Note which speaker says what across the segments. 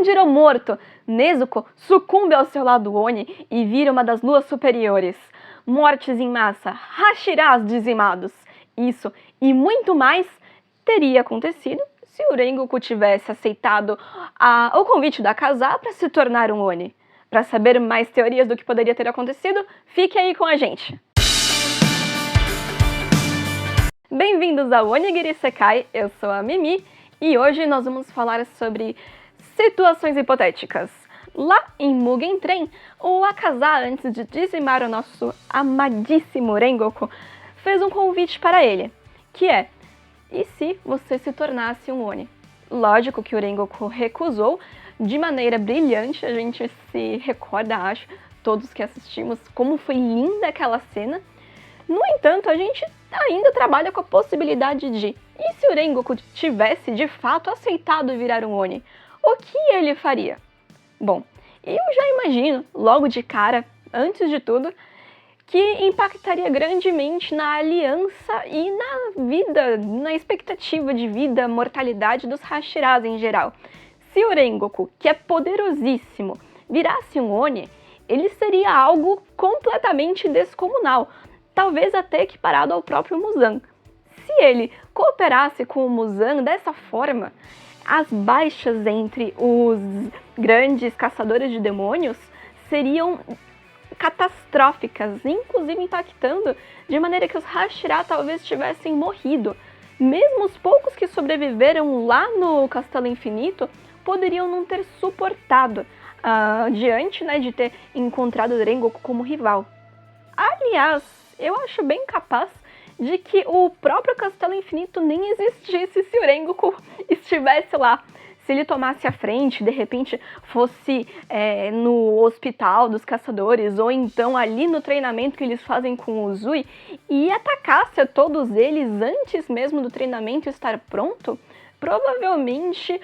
Speaker 1: Tanjiro morto, Nezuko sucumbe ao seu lado Oni e vira uma das luas superiores. Mortes em massa, Hashiras dizimados. Isso e muito mais teria acontecido se o Rengoku tivesse aceitado o convite da Kazaa para se tornar um Oni. Para saber mais teorias do que poderia ter acontecido, fique aí com a gente! Bem-vindos ao Onigiri Sekai, eu sou a Mimi e hoje nós vamos falar sobre situações hipotéticas. Lá em Mugen Train, o Akaza, antes de dizimar o nosso amadíssimo Rengoku, fez um convite para ele, que é: e se você se tornasse um Oni? Lógico que o Rengoku recusou de maneira brilhante, a gente se recorda, acho, todos que assistimos, como foi linda aquela cena. No entanto, a gente ainda trabalha com a possibilidade de: e se o Rengoku tivesse de fato aceitado virar um Oni? O que ele faria? Bom, eu já imagino, logo de cara, antes de tudo, que impactaria grandemente na aliança e na vida, na expectativa de vida, mortalidade dos Hashiras em geral. Se o Rengoku, que é poderosíssimo, virasse um Oni, ele seria algo completamente descomunal, talvez até equiparado ao próprio Muzan. Se ele cooperasse com o Muzan dessa forma, as baixas entre os grandes caçadores de demônios seriam catastróficas, inclusive impactando de maneira que os Hashira talvez tivessem morrido. Mesmo os poucos que sobreviveram lá no Castelo Infinito poderiam não ter suportado diante, de ter encontrado o Rengoku como rival. Aliás, eu acho bem capaz de que o próprio Castelo Infinito nem existisse se o Rengoku estivesse lá. Se ele tomasse a frente, de repente fosse no hospital dos caçadores, ou então ali no treinamento que eles fazem com o Uzui, e atacasse a todos eles antes mesmo do treinamento estar pronto, provavelmente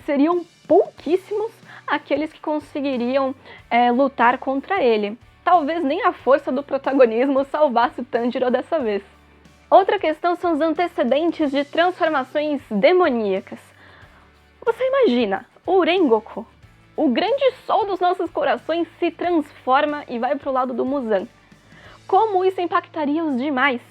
Speaker 1: seriam pouquíssimos aqueles que conseguiriam lutar contra ele. Talvez nem a força do protagonismo salvasse o Tanjiro dessa vez. Outra questão são os antecedentes de transformações demoníacas. Você imagina, o Rengoku, o grande sol dos nossos corações, se transforma e vai pro lado do Muzan. Como isso impactaria os demais?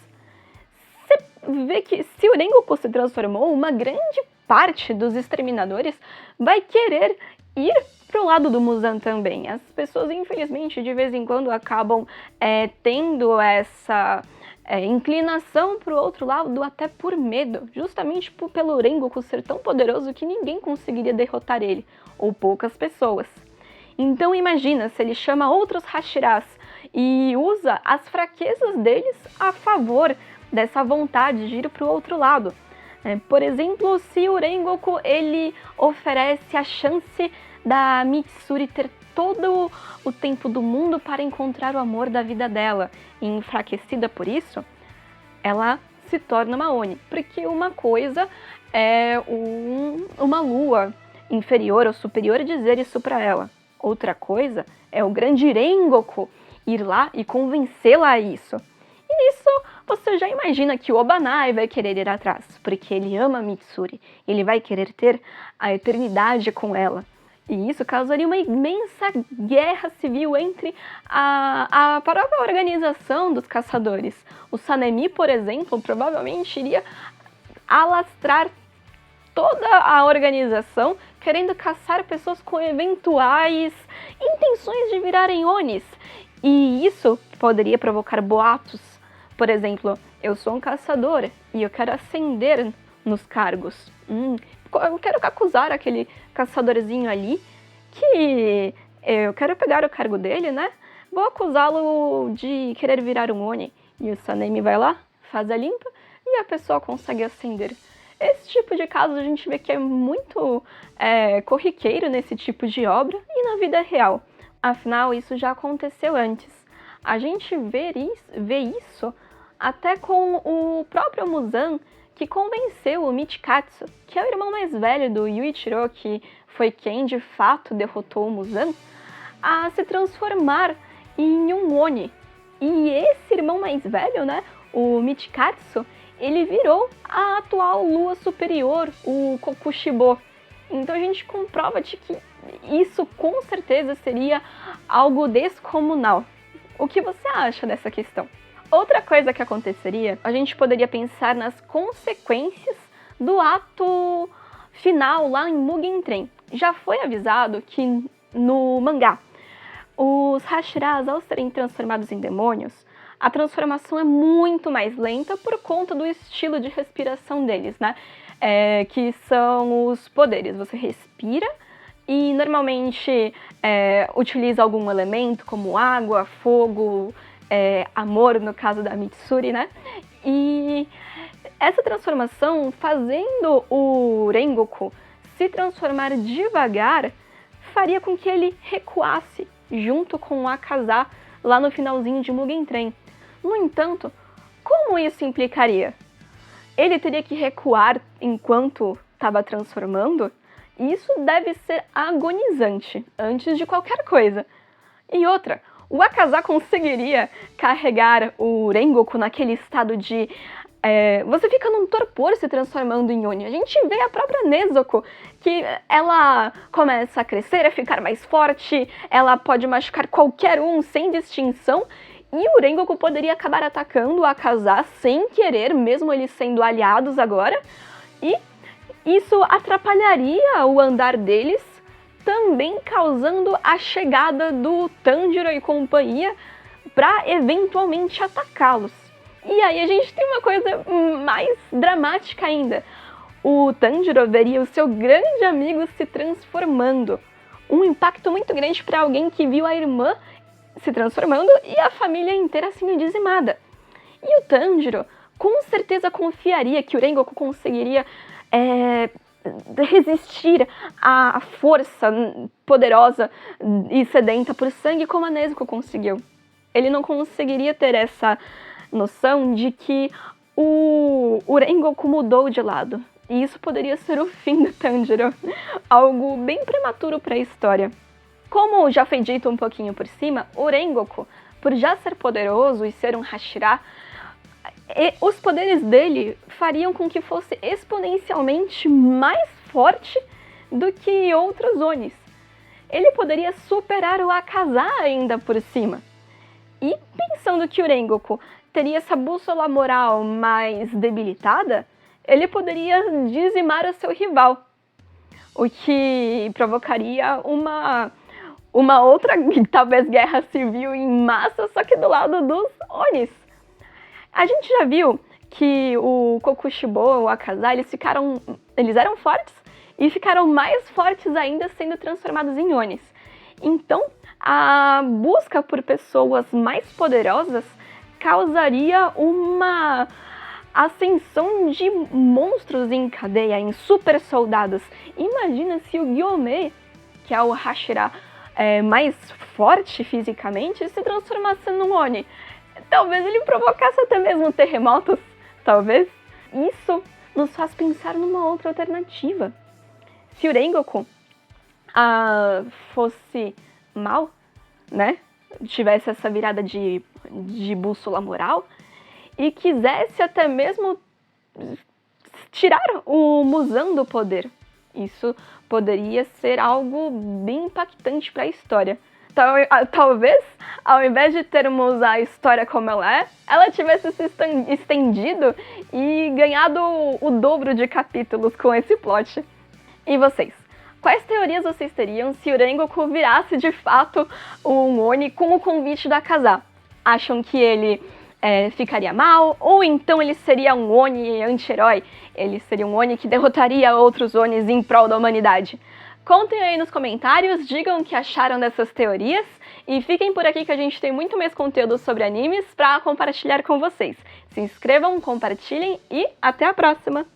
Speaker 1: Você vê que se o Rengoku se transformou, uma grande parte dos exterminadores vai querer ir pro lado do Muzan também. As pessoas, infelizmente, de vez em quando acabam tendo essa inclinação pro outro lado até por medo, justamente pelo Rengoku ser tão poderoso que ninguém conseguiria derrotar ele, ou poucas pessoas. Então imagina se ele chama outros Hashiras e usa as fraquezas deles a favor dessa vontade de ir pro outro lado. Por exemplo, se o Rengoku ele oferece a chance da Mitsuri ter todo o tempo do mundo para encontrar o amor da vida dela, e enfraquecida por isso, ela se torna uma Oni, porque uma coisa é uma lua inferior ou superior dizer isso para ela, outra coisa é o grande Rengoku ir lá e convencê-la a isso. E nisso você já imagina que o Obanai vai querer ir atrás, porque ele ama a Mitsuri, ele vai querer ter a eternidade com ela. E isso causaria uma imensa guerra civil entre a própria organização dos caçadores. O Sanemi, por exemplo, provavelmente iria alastrar toda a organização querendo caçar pessoas com eventuais intenções de virarem Onis. E isso poderia provocar boatos. Por exemplo, eu sou um caçador e eu quero ascender nos cargos. Eu quero acusar aquele caçadorzinho ali, que eu quero pegar o cargo dele, né? Vou acusá-lo de querer virar um Oni. E o Sanemi vai lá, faz a limpa e a pessoa consegue ascender. Esse tipo de caso a gente vê que é muito corriqueiro nesse tipo de obra e na vida real. Afinal, isso já aconteceu antes. A gente vê isso até com o próprio Muzan, que convenceu o Michikatsu, que é o irmão mais velho do Yuichiro, que foi quem de fato derrotou o Muzan, a se transformar em um Oni. E esse irmão mais velho, o Michikatsu, ele virou a atual lua superior, o Kokushibo. Então a gente comprova de que isso com certeza seria algo descomunal. O que você acha dessa questão? Outra coisa que aconteceria, a gente poderia pensar nas consequências do ato final lá em Mugen Train. Já foi avisado que no mangá, os Hashiras, ao serem transformados em demônios, a transformação é muito mais lenta por conta do estilo de respiração deles, né? Que são os poderes. Você respira e normalmente utiliza algum elemento como água, fogo, amor, no caso da Mitsuri, né? E essa transformação, fazendo o Rengoku se transformar devagar, faria com que ele recuasse junto com o Akaza lá no finalzinho de Mugen Train. No entanto, como isso implicaria? Ele teria que recuar enquanto estava transformando? Isso deve ser agonizante, antes de qualquer coisa. E outra, o Akaza conseguiria carregar o Rengoku naquele estado de... você fica num torpor se transformando em Oni. A gente vê a própria Nezuko, que ela começa a crescer, a ficar mais forte, ela pode machucar qualquer um sem distinção, e o Rengoku poderia acabar atacando o Akaza sem querer, mesmo eles sendo aliados agora, e isso atrapalharia o andar deles, também causando a chegada do Tanjiro e companhia para eventualmente atacá-los. E aí a gente tem uma coisa mais dramática ainda. O Tanjiro veria o seu grande amigo se transformando. Um impacto muito grande para alguém que viu a irmã se transformando e a família inteira sendo dizimada. E o Tanjiro com certeza confiaria que o Rengoku conseguiria resistir à força poderosa e sedenta por sangue como a Nezuko conseguiu. Ele não conseguiria ter essa noção de que o Rengoku mudou de lado. E isso poderia ser o fim do Tanjiro. Algo bem prematuro para a história. Como já foi dito um pouquinho por cima, o Rengoku, por já ser poderoso e ser um Hashira, os poderes dele fariam com que fosse exponencialmente mais forte do que outros Onis. Ele poderia superar o Akaza ainda por cima. E pensando que o Rengoku teria essa bússola moral mais debilitada, ele poderia dizimar o seu rival, o que provocaria uma outra, talvez, guerra civil em massa, só que do lado dos Onis. A gente já viu que o Kokushibo, o Akaza, eles eram fortes e ficaram mais fortes ainda sendo transformados em Onis. Então, a busca por pessoas mais poderosas causaria uma ascensão de monstros em cadeia, em super soldados. Imagina se o Gyomei, que é o Hashira mais forte fisicamente, se transformasse num Oni. Talvez ele provocasse até mesmo terremotos, talvez. Isso nos faz pensar numa outra alternativa. Se o Rengoku fosse mal, né? Tivesse essa virada de bússola moral e quisesse até mesmo tirar o Muzan do poder. Isso poderia ser algo bem impactante para a história. Talvez, ao invés de termos a história como ela tivesse se estendido e ganhado o dobro de capítulos com esse plot. E vocês? Quais teorias vocês teriam se o Rengoku virasse de fato um Oni com o convite da Akaza? Acham que ele ficaria mal? Ou então ele seria um Oni anti-herói? Ele seria um Oni que derrotaria outros Onis em prol da humanidade? Contem aí nos comentários, digam o que acharam dessas teorias e fiquem por aqui que a gente tem muito mais conteúdo sobre animes para compartilhar com vocês. Se inscrevam, compartilhem e até a próxima!